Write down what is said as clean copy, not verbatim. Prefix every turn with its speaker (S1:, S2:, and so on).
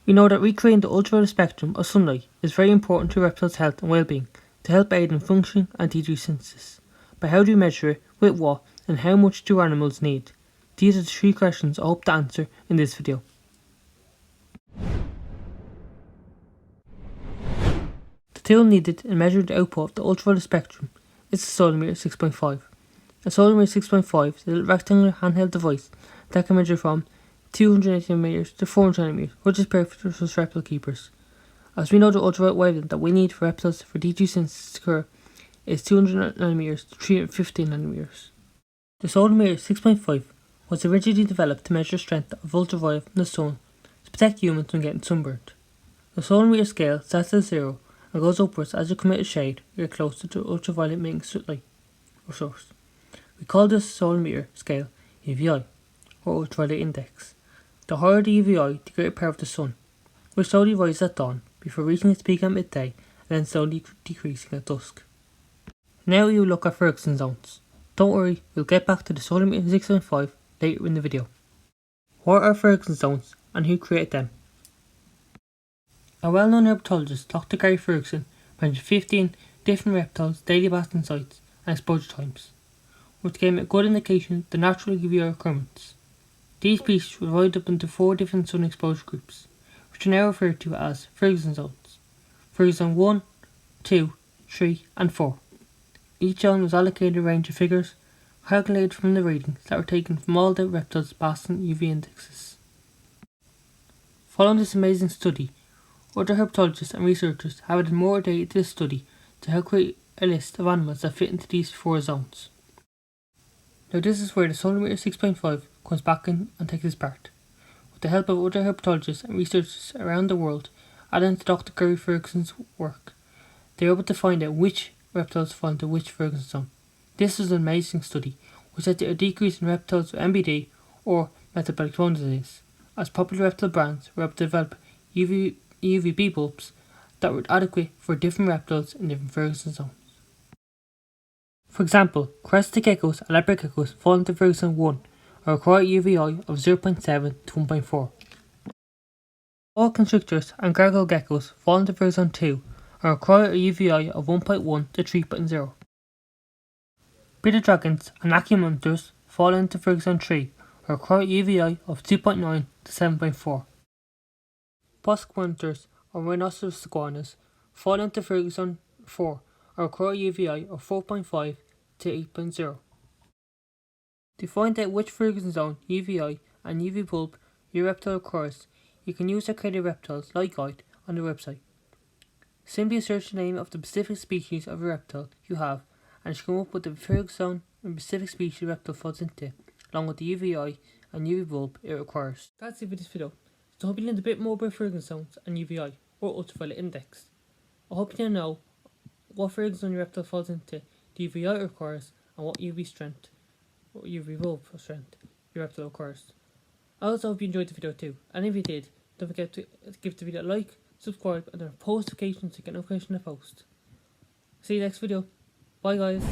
S1: We know that recreating the ultraviolet spectrum of sunlight is very important to reptiles' health and well-being to help aid in function and T3 synthesis. But how do we measure it, with what, and how much do animals need? These are the 3 questions I hope to answer in this video. The tool needed in measuring the output of the ultraviolet spectrum is the Solarmeter 6.5. A Solarmeter 6.5 is a rectangular handheld device that can measure from 280mm to 400mm, which is perfect for most reptile keepers. As we know, the ultraviolet wavelength that we need for reptiles for T3 synthesis to occur is 200nm to 315nm. The Solarmeter 6.5 was originally developed to measure the strength of ultraviolet from the sun to protect humans from getting sunburned. The Solarmeter scale starts at 0 and goes upwards as you come out of shade or get close to the ultraviolet emitting light or source. We call this Solarmeter scale UVI, or ultraviolet index. The higher the UVI, the greater power of the sun, which slowly rises at dawn before reaching its peak at midday and then slowly decreasing at dusk. Now we will look at Ferguson zones. Don't worry, we'll get back to the Solarmeter 6.5 later in the video. What are Ferguson zones and who created them? A well-known herpetologist, Dr. Gary Ferguson, measured 15 different reptiles' daily basking sites and exposure times, which gave a good indication of the natural UVI requirements. These species were divided up into 4 different sun exposure groups, which are now referred to as Ferguson zones. Ferguson 1, 2, 3 and 4. Each zone was allocated a range of figures, calculated from the readings that were taken from all the reptiles' basking UV indexes. Following this amazing study, other herpetologists and researchers have added more data to this study to help create a list of animals that fit into these 4 zones. Now this is where the Solarmeter 6.5 comes back in and takes its part. With the help of other herpetologists and researchers around the world, adding to Dr. Gary Ferguson's work, they were able to find out which reptiles fall into which Ferguson zone. This was an amazing study, which led to a decrease in reptiles with MBD or metabolic bone disease, as popular reptile brands were able to develop UVB bulbs that were adequate for different reptiles in different Ferguson zones. For example, crested geckos and leopard geckos fall into Ferguson 1 or require UVI of 0.7 to 1.4. All constrictors and gargoyle geckos fall into Ferguson 2 and require a UVI of 1.1 to 3.0. Bearded dragons and acumonitors fall into Ferguson 3 and require a UVI of 2.9 to 7.4. Bosque monitors or rhinoceros iguanas fall into Ferguson 4 and require a UVI of 4.5 to 8.0. To find out which Ferguson zone, UVI and UV bulb your reptile requires, you can use the Accredited Reptiles Light Guide on the website. Simply search the name of the specific species of a reptile you have and you should come up with the Ferguson zone and specific species the reptile falls into, along with the UVI and UV bulb it requires. That's it for this video. So I hope you learned a bit more about Ferguson zones and UVI, or ultraviolet index. I hope you now know what Ferguson zone your reptile falls into, the UVI requires, and what UV strength, or UV bulb strength your reptile requires. I also hope you enjoyed the video too, and if you did, don't forget to give the video a like, subscribe, and turn on post notifications to get notification of post. See you next video. Bye guys.